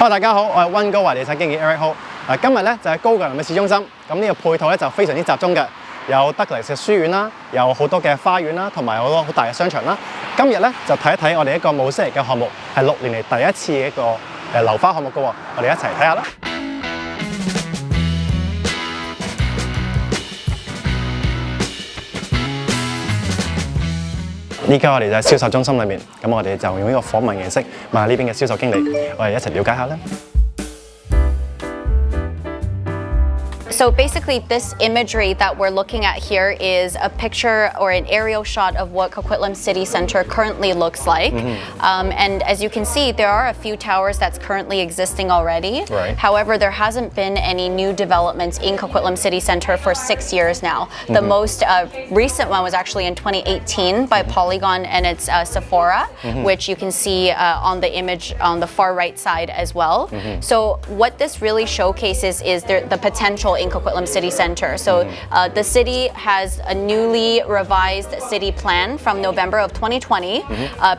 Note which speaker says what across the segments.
Speaker 1: Hello， 大家好，我係溫哥華地產經紀 𝐿𝐸𝐬𝐜。今日咧就喺高貴林嘅市中心，咁呢個配套咧就非常之集中嘅，有德嚟嘅書院啦，有好多嘅花園啦，同埋好多好大嘅商場啦。今日咧就睇一睇我哋一個Mosaic嘅項目，係6年嚟第一次嘅一個樓花項目嘅喎，我哋一齊睇下啦。依家我哋就喺銷售中心裏面，咁我哋就用呢個訪問形式問下呢邊嘅銷售經理，我哋一齊了解下啦。
Speaker 2: So basically, this imagery that we're looking at here is a picture or an aerial shot of what 𝐶𝐞𝐽 City Center currently looks like. And as you can see, there are a few towers that's currently existing already.
Speaker 1: Right.
Speaker 2: However, there hasn't been any new developments in 𝐶𝐽 City Center for 6 years now. The most recent one was actually in 2018 by Polygon and its Sephora, which you can see on the image on the far right side as well. So what this really showcases is the potential in 𝐶𝐽 City Center. So the city has a newly revised city plan from November of 2020,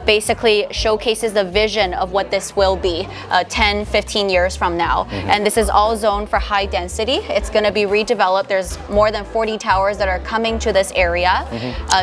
Speaker 2: basically showcases the vision of what this will be 10, 15 years from now. And this is all zoned for high density. It's going to be redeveloped. There's more than 40 towers that are coming to this area.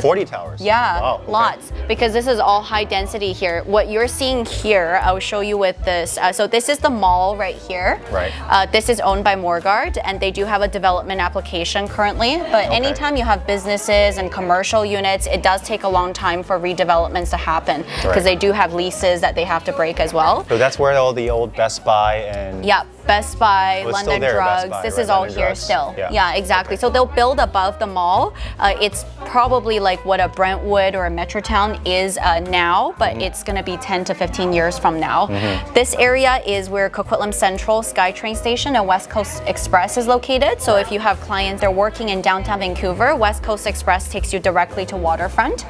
Speaker 1: 40 towers?
Speaker 2: Yeah,
Speaker 1: wow, okay.
Speaker 2: Lots. Because this is all high density here. What you're seeing here, I'll show you with this. So this is the mall right here.
Speaker 1: Right.
Speaker 2: This is owned by Morguard, and they do have a development application currently, but anytime you have businesses and commercial units, it does take a long time for redevelopments to happen because they do have leases that they have to break as well.
Speaker 1: So that's where all the old Best Buy and...
Speaker 2: Yeah, Best Buy,
Speaker 1: Well,
Speaker 2: London
Speaker 1: there,
Speaker 2: Drugs,
Speaker 1: Buy,
Speaker 2: this
Speaker 1: right?
Speaker 2: is all
Speaker 1: London
Speaker 2: here
Speaker 1: Drugs.
Speaker 2: still.
Speaker 1: Yeah.
Speaker 2: Yeah, exactly. So they'll build above the mall. It's probably like what a Brentwood or a Metrotown is now, but it's going to be 10 to 15 years from now. This area is where Coquitlam Central SkyTrain station and West Coast Express is located. So if you have clients that are working in downtown Vancouver, West Coast Express takes you directly to waterfront.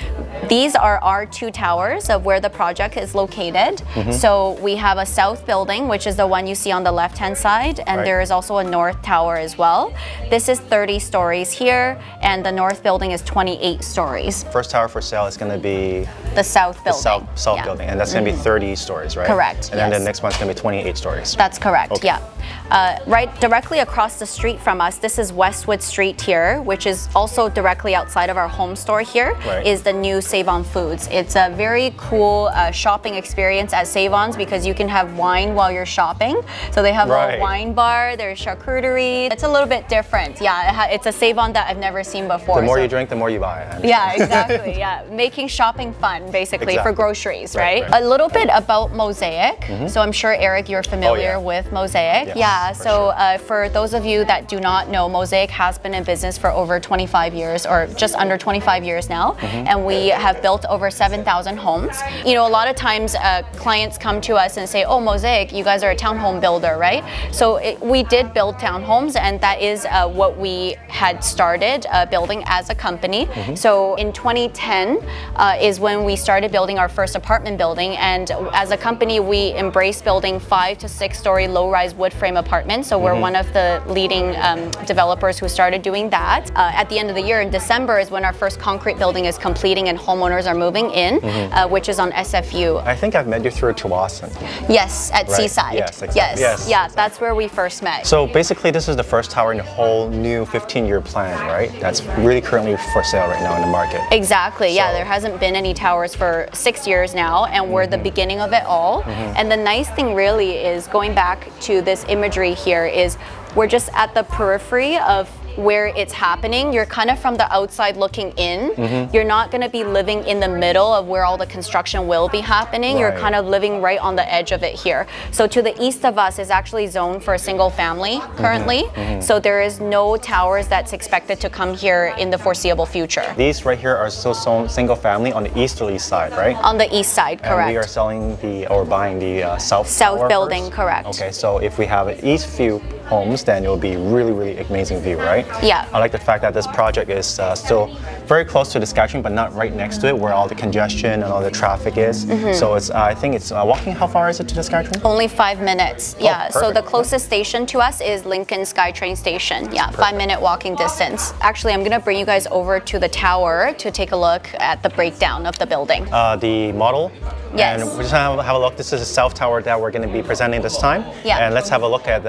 Speaker 2: These are our two towers of where the project is located. So we have a south building, which is the one you see on the left-hand side, and there is also a north tower as well. This is 30 stories here, and the north building is 28 stories.
Speaker 1: First tower for sale is going to be
Speaker 2: the south building.
Speaker 1: The south building, and that's going to be 30 stories, right?
Speaker 2: Correct.
Speaker 1: And then the next one's going to be 28 stories.
Speaker 2: That's correct. Yeah. Right directly across the street from us, this is Westwood Street here, which is also directly outside of our home store here, is the new Save-On Foods. It's a very cool shopping experience at Save-On's because you can have wine while you're shopping. So they have a wine bar, there's charcuterie. It's a little bit different. Yeah, it's a Save-On that I've never seen before.
Speaker 1: The more you drink, the more you buy.
Speaker 2: Yeah, exactly. Yeah, making shopping fun basically for groceries, right? A little bit about Mosaic. So I'm sure, Eric, you're familiar with Mosaic. Yeah, so for those of you that do not know, Mosaic has been in business for over 25 years or just under 25 years now, and we have built over 7,000 homes. You know, a lot of times clients come to us and say, oh, Mosaic, you guys are a townhome builder, right? So we did build townhomes, and that is what we had started building as a company. So in 2010 is when we started building our first apartment building, and as a company, we embrace building 5 to 6 story low-rise wood frame apartments. So we're one of the leading developers who started doing that. At the end of the year, in December, is when our first concrete building is completing and homeowners are moving in, which is on SFU.
Speaker 1: I think I've met you through Tawasin.
Speaker 2: Yes, at Seaside.
Speaker 1: Yes, exactly. Yes.
Speaker 2: Yeah, that's where we first met.
Speaker 1: So basically, this is the first tower in the whole new 15-year plan, right? That's really currently for sale right now in the market.
Speaker 2: Exactly. Yeah, there hasn't been any towers for 6 years now, and we're the beginning of it all. And the nice thing really is going back to this imagery here is we're just at the periphery of where it's happening. You're kind of from the outside looking in. You're not going to be living in the middle of where all the construction will be happening. You're kind of living right on the edge of it here. So to the east of us is actually zoned for a single family currently. So there is no towers that's expected to come here in the foreseeable future.
Speaker 1: These right here are still single family on the easterly side, right?
Speaker 2: On the east side, correct.
Speaker 1: And we are selling or buying the south
Speaker 2: building,
Speaker 1: first.
Speaker 2: Correct.
Speaker 1: Okay, so if we have an east view homes, then it will be really, really amazing view, right? project.
Speaker 2: Yeah.
Speaker 1: I like the fact that this project is still very close to the SkyTrain, but not right next to it, where all the congestion and all the traffic is. So it's I think it's walking. How far is it to the SkyTrain?
Speaker 2: Only 5 minutes. Yeah. So the
Speaker 1: perfect.
Speaker 2: closest station to us is Lincoln SkyTrain Station. Yeah, 5-minute walking distance. Actually, I'm gonna bring you guys over to the tower to take a look at the breakdown of the building.
Speaker 1: The model.
Speaker 2: Yes.
Speaker 1: And we're just gonna have a look. This is a south tower that we're going to be presenting this time.
Speaker 2: Yeah.
Speaker 1: And let's have a look at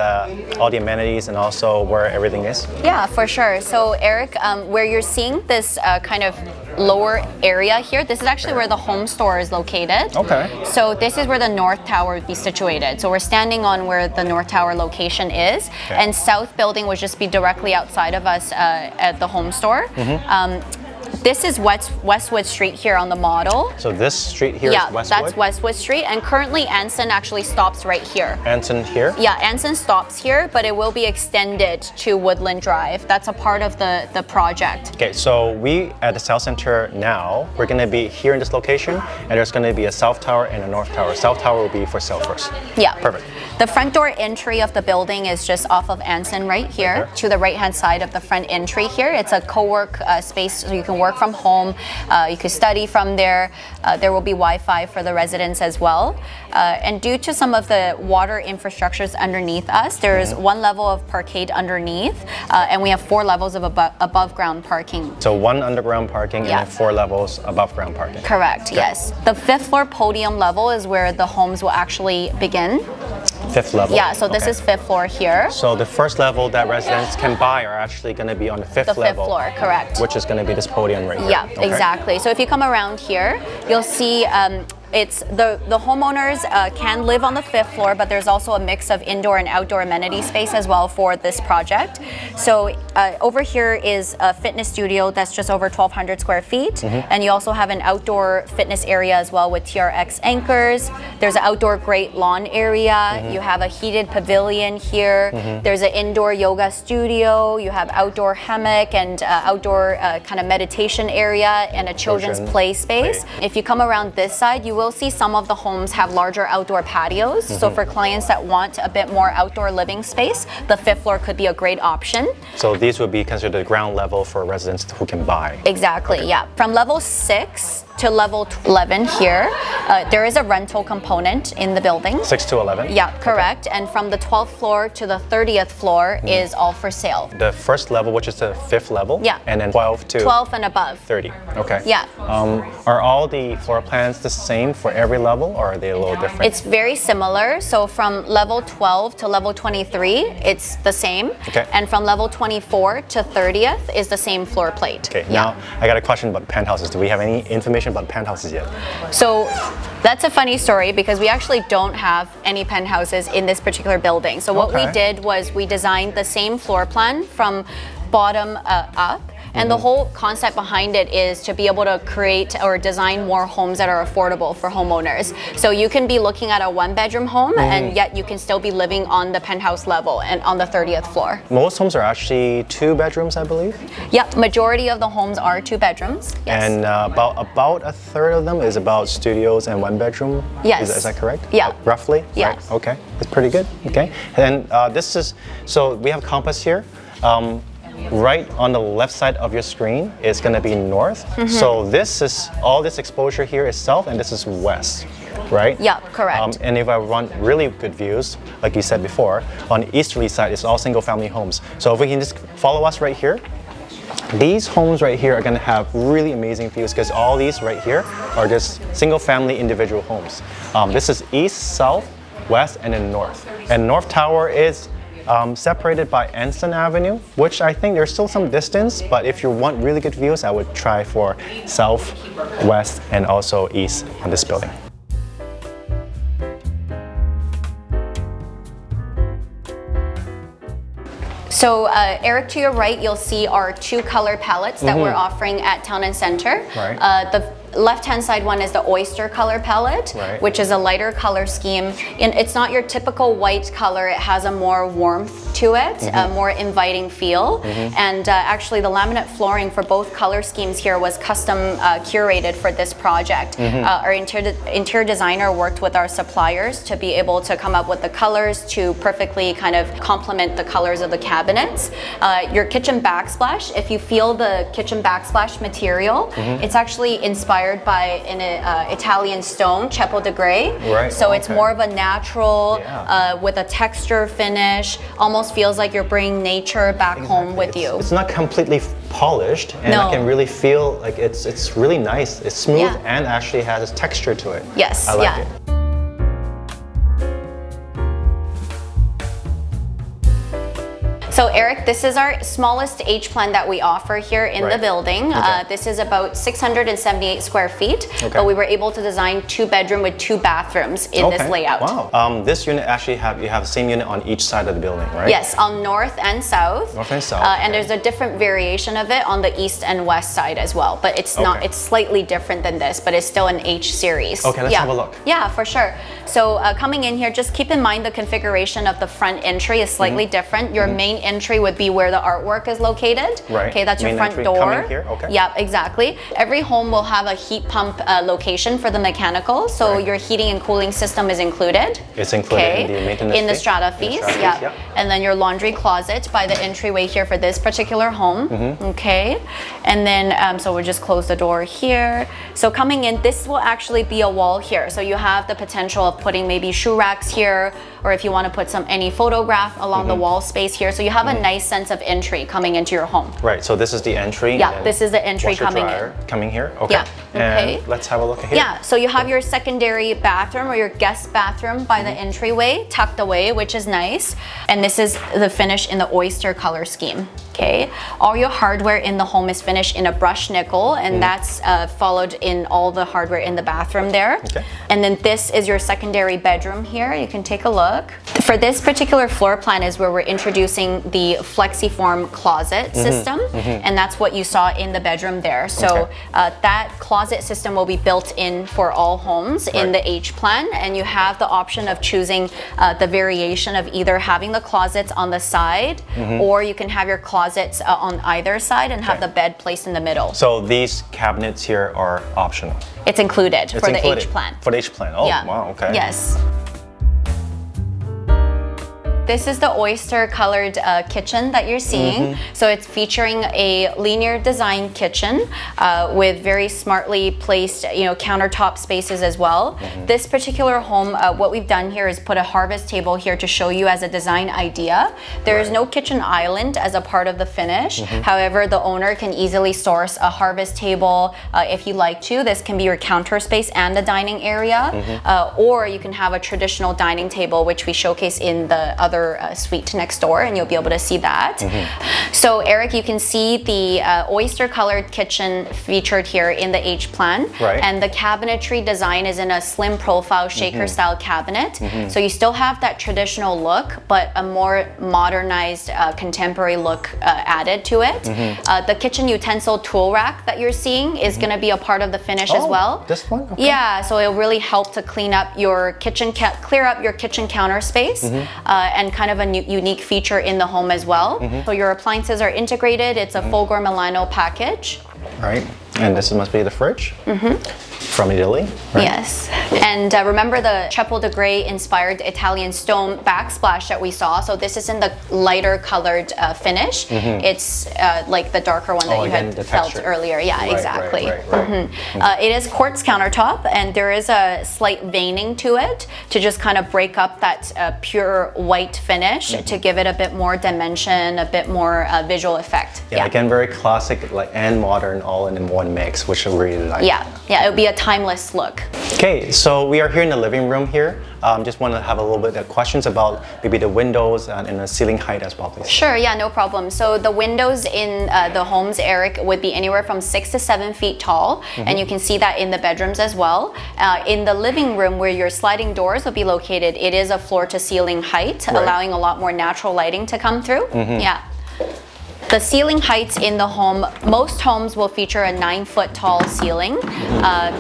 Speaker 1: all the amenities and also where everything is.
Speaker 2: Yeah, for sure. So Eric, where you're seeing this kind of lower area here, this is actually where the home store is located.
Speaker 1: Okay.
Speaker 2: So this is where the north tower would be situated. So we're standing on where the north tower location is, and south building would just be directly outside of us at the home store. This is Westwood Street here on the model.
Speaker 1: So this street here is Westwood?
Speaker 2: Yeah, that's Westwood Street, and currently Anson actually stops right here.
Speaker 1: Anson here?
Speaker 2: Yeah, Anson stops here, but it will be extended to Woodland Drive. That's a part of the project.
Speaker 1: Okay, so we at the South Center now, we're going to be here in this location, and there's going to be a south tower and a north tower. South tower will be for sale first.
Speaker 2: Yeah.
Speaker 1: Perfect.
Speaker 2: The front door entry of the building is just off of Anson right here, to the right-hand side of the front entry here. It's a co-work space, so you can work from home. You can study from there. There will be Wi-Fi for the residents as well. And due to some of the water infrastructures underneath us, there's one level of parkade underneath, and we have 4 levels of above ground parking.
Speaker 1: So 1 underground parking
Speaker 2: Yeah.
Speaker 1: and then 4 levels above ground parking.
Speaker 2: Correct, yes. The 5th floor podium level is where the homes will actually begin.
Speaker 1: 5th level?
Speaker 2: Yeah, so this is 5th floor here.
Speaker 1: So the first level that residents can buy are actually going to be on the 5th
Speaker 2: The
Speaker 1: level.
Speaker 2: 5th floor, correct.
Speaker 1: Which is going to be this podium right here.
Speaker 2: Yeah,
Speaker 1: Okay.
Speaker 2: exactly. So if you come around here, you'll see it's the homeowners can live on the 5th floor, but there's also a mix of indoor and outdoor amenity space as well for this project. So over here is a fitness studio that's just over 1,200 square feet, and you also have an outdoor fitness area as well with TRX anchors. There's an outdoor great lawn area. You have a heated pavilion here. There's an indoor yoga studio. You have outdoor hammock and outdoor kind of meditation area and a children's play space. If you come around this side, you will see some of the homes have larger outdoor patios. So for clients that want a bit more outdoor living space, the 5th floor could be a great option.
Speaker 1: So these would be considered the ground level for residents who can buy.
Speaker 2: Exactly, yeah. From level 6 to level 11 here, there is a rental component in the building.
Speaker 1: 6 to 11?
Speaker 2: Yeah, correct. Okay. And from the 12th floor to the 30th floor is all for sale.
Speaker 1: The first level, which is the 5th level?
Speaker 2: Yeah.
Speaker 1: And then 12 to?
Speaker 2: 12 and above.
Speaker 1: 30, okay.
Speaker 2: Yeah.
Speaker 1: Are all the floor plans the same for every level, or are they a little different?
Speaker 2: It's very similar. So from level 12 to level 23, it's the same.
Speaker 1: Okay.
Speaker 2: And from level 24 to 30th is the same floor plate.
Speaker 1: Okay, now I got a question about penthouses. Do we have any information about penthouses yet?
Speaker 2: So that's a funny story because we actually don't have any penthouses in this particular building. So what we did was we designed the same floor plan from bottom up. And the whole concept behind it is to be able to create or design more homes that are affordable for homeowners. So you can be looking at a 1-bedroom home and yet you can still be living on the penthouse level and on the 30th floor.
Speaker 1: Most homes are actually 2 bedrooms, I believe.
Speaker 2: Yeah, majority of the homes are 2 bedrooms. Yes.
Speaker 1: And about a third of them is about studios and 1-bedroom.
Speaker 2: Yes.
Speaker 1: Is that correct?
Speaker 2: Yeah.
Speaker 1: Roughly?
Speaker 2: Yeah.
Speaker 1: Right. Okay, that's pretty good. Okay. And this is, so we have compass here. Right on the left side of your screen is going to be north. So this is, all this exposure here is south and this is west, right?
Speaker 2: Yeah, correct.
Speaker 1: And if I want really good views, like you said before, on the easterly side, it's all single family homes. So if we can just follow us right here, these homes right here are going to have really amazing views because all these right here are just single family individual homes. This is east, south, west, and then north. And North Tower is separated by Anson Avenue, which I think there's still some distance, but if you want really good views, I would try for south, west, and also east on this building.
Speaker 2: So Eric, to your right, you'll see our 2 color palettes that we're offering at Town and Center.
Speaker 1: Right.
Speaker 2: The left-hand side one is the oyster color palette, which is a lighter color scheme. And it's not your typical white color. It has a more warmth to it, a more inviting feel. And actually the laminate flooring for both color schemes here was custom curated for this project. Our interior designer worked with our suppliers to be able to come up with the colors to perfectly kind of complement the colors of the cabinets. Your kitchen backsplash, if you feel the kitchen backsplash material, it's actually inspired by an Italian stone, 𝐓𝐸𝐴.
Speaker 1: Right.
Speaker 2: So it's more of a natural, with a texture finish, almost feels like you're bringing nature back home with you.
Speaker 1: It's not completely polished, and I can really feel like it's really nice. It's smooth and actually has a texture to it.
Speaker 2: Yes,
Speaker 1: I like it.
Speaker 2: So Eric, this is our smallest H plan that we offer here in the building. This is about 678 square feet, but we were able to design 2-bedroom with 2 bathrooms in this layout.
Speaker 1: Wow. This unit actually you have the same unit on each side of the building, right?
Speaker 2: Yes, on north and south.
Speaker 1: North and south.
Speaker 2: And there's a different variation of it on the east and west side as well, but it's not. It's slightly different than this, but it's still an H series.
Speaker 1: Okay, let's have a look.
Speaker 2: Yeah, for sure. So coming in here, just keep in mind the configuration of the front entry is slightly different. Your main entry would be where the artwork is located.
Speaker 1: Right.
Speaker 2: Okay, that's
Speaker 1: main
Speaker 2: your front
Speaker 1: entry
Speaker 2: door.
Speaker 1: coming here. Okay.
Speaker 2: Yep, exactly. Every home will have a heat pump location for the mechanical, so your heating and cooling system is included.
Speaker 1: It's included in the maintenance
Speaker 2: in the
Speaker 1: fee?
Speaker 2: strata fees. Yeah. And then your laundry closet by the entryway here for this particular home. Okay. And then so we'll just close the door here. So coming in, this will actually be a wall here. So you have the potential of putting maybe shoe racks here, or if you want to put any photograph along the wall space here. So you have a nice sense of entry coming into your home.
Speaker 1: Right, so this is the entry.
Speaker 2: Yeah, this is the entry coming in.
Speaker 1: Coming here, okay.
Speaker 2: Yeah, okay.
Speaker 1: And let's have a look here.
Speaker 2: Yeah, so you have your secondary bathroom or your guest bathroom by the entryway, tucked away, which is nice. And this is the finish in the oyster color scheme. Okay, all your hardware in the home is finished in a brushed nickel, and that's followed in all the hardware in the bathroom there.
Speaker 1: Okay.
Speaker 2: And then this is your secondary bedroom here. You can take a look. For this particular floor plan is where we're introducing the flexiform closet system, and that's what you saw in the bedroom there. So that closet system will be built in for all homes in the H plan, and you have the option of choosing the variation of either having the closets on the side, or you can have your closets on either side and have the bed placed in the middle.
Speaker 1: So these cabinets here are optional.
Speaker 2: It's included for the H plan.
Speaker 1: For the H plan. Oh, wow, okay.
Speaker 2: Yes. This is the oyster colored kitchen that you're seeing. So it's featuring a linear design kitchen with very smartly placed, countertop spaces as well. This particular home, what we've done here is put a harvest table here to show you as a design idea. There is no kitchen island as a part of the finish. However, the owner can easily source a harvest table if you like to. This can be your counter space and the dining area, or you can have a traditional dining table, which we showcase in the other suite next door, and you'll be able to see that. So Eric, you can see the oyster colored kitchen featured here in the H plan, and the cabinetry design is in a slim profile shaker style cabinet. So you still have that traditional look, but a more modernized contemporary look added to it. The kitchen utensil tool rack that you're seeing is going to be a part of the finish as well.
Speaker 1: This one? Okay.
Speaker 2: Yeah, so it'll really help to clean up your kitchen, clear up your kitchen counter space, and kind of a unique feature in the home as well. So your appliances are integrated. It's a Fulgor Milano package.
Speaker 1: Right, and this must be the fridge from Italy, right?
Speaker 2: Yes, and remember the 𝐓𝐸𝐴 inspired Italian stone backsplash that we saw. So this is in the lighter colored finish. It's like the darker one that you had felt earlier. Yeah, exactly. It is quartz countertop, and there is a slight veining to it to just kind of break up that pure white finish to give it a bit more dimension, a bit more visual effect.
Speaker 1: Yeah, again, very classic and modern all in one mix, which I really like.
Speaker 2: Yeah, it would be a timeless look.
Speaker 1: Okay, so we are here in the living room here. Just want to have a little bit of questions about maybe the windows and the ceiling height as well, please.
Speaker 2: Sure, yeah, no problem. So the windows in the homes, Eric, would be anywhere from 6 to 7 feet tall, and you can see that in the bedrooms as well. In the living room where your sliding doors will be located, it is a floor to ceiling height, allowing a lot more natural lighting to come through. Yeah. The ceiling heights in the home, most homes will feature a 9-foot tall ceiling.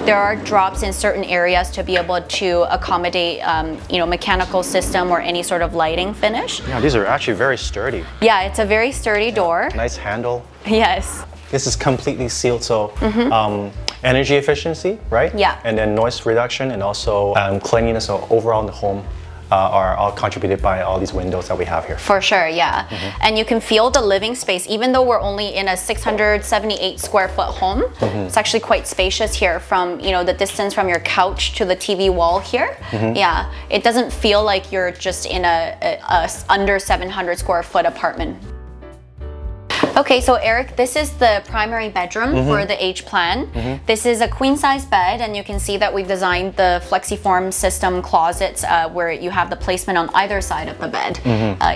Speaker 2: There are drops in certain areas to be able to accommodate, mechanical system or any sort of lighting finish.
Speaker 1: Yeah, these are actually very sturdy.
Speaker 2: Yeah, it's a very sturdy door.
Speaker 1: Nice handle.
Speaker 2: Yes.
Speaker 1: This is completely sealed, so energy efficiency, right?
Speaker 2: Yeah.
Speaker 1: And then noise reduction and also cleanliness overall in the home are all contributed by all these windows that we have here.
Speaker 2: For sure, yeah. And you can feel the living space, even though we're only in a 678 square foot home. It's actually quite spacious here from, the distance from your couch to the TV wall here. Yeah, it doesn't feel like you're just in a under 700 square foot apartment. Okay, so Eric, this is the primary bedroom for the H plan. This is a queen size bed, and you can see that we've designed the flexiform system closets where you have the placement on either side of the bed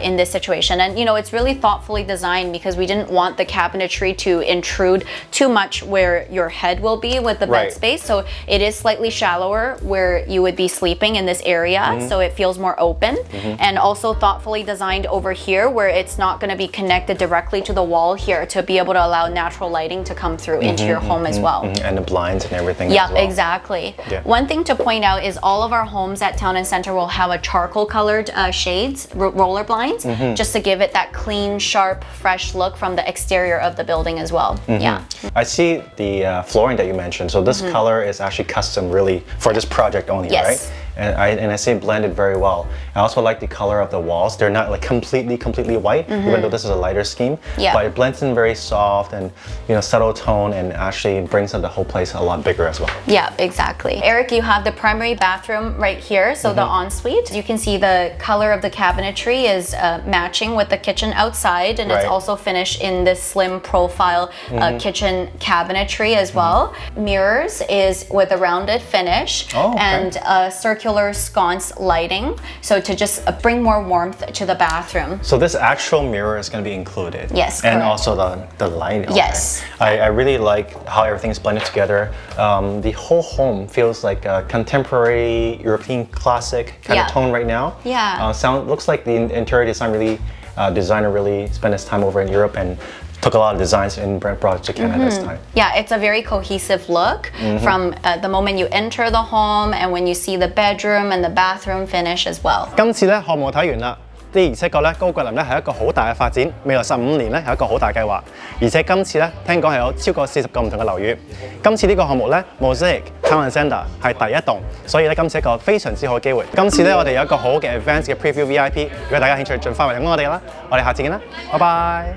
Speaker 2: in this situation. And it's really thoughtfully designed because we didn't want the cabinetry to intrude too much where your head will be with the bed space. So it is slightly shallower where you would be sleeping in this area, so it feels more open. And also thoughtfully designed over here where it's not going to be connected directly to the wall here to be able to allow natural lighting to come through into your home as well.
Speaker 1: And the blinds and everything
Speaker 2: Yeah,
Speaker 1: as well.
Speaker 2: exactly.
Speaker 1: Yeah.
Speaker 2: One thing to point out is all of our homes at Town and Center will have a charcoal colored shades, roller blinds, just to give it that clean, sharp, fresh look from the exterior of the building as well. Yeah.
Speaker 1: I see the flooring that you mentioned. So this color is actually custom really for this project only,
Speaker 2: Yes.
Speaker 1: right? And I see it blended very well. I also like the color of the walls. They're not like completely white, even though this is a lighter scheme.
Speaker 2: Yeah.
Speaker 1: But it blends in very soft and subtle tone, and actually brings the whole place a lot bigger as well.
Speaker 2: Yeah, exactly. Eric, you have the primary bathroom right here, so the ensuite. You can see the color of the cabinetry is matching with the kitchen outside, and it's also finished in this slim profile kitchen cabinetry as well. Mirrors is with a rounded finish and circular sconce lighting, so to just bring more warmth to the bathroom.
Speaker 1: So this actual mirror is going to be included.
Speaker 2: Yes,
Speaker 1: and
Speaker 2: correct.
Speaker 1: also the light.
Speaker 2: Yes.
Speaker 1: I really like how everything's blended together. The whole home feels like a contemporary European classic kind of tone right now.
Speaker 2: Yeah.
Speaker 1: Looks like the interior designer really spent his time over in Europe and took a lot of designs and brought it to Canada this time.
Speaker 2: Yeah, it's a very cohesive look from the moment you enter the home and when you see the bedroom and the bathroom finish as well.
Speaker 1: 今次咧項目睇完啦，的而且確咧高貴林咧係一個好大嘅發展，未來15年咧係一個好大計劃，而且今次咧聽講係有超過40個唔同嘅樓宇。今次呢個項目咧 Mosaic Town Center 係第一棟，所以咧今次一個非常之好嘅機會。今次咧我哋有一個好嘅 advanced 嘅 preview VIP，如果大家興趣盡快嚟揾我哋啦，我哋下次見啦，拜拜。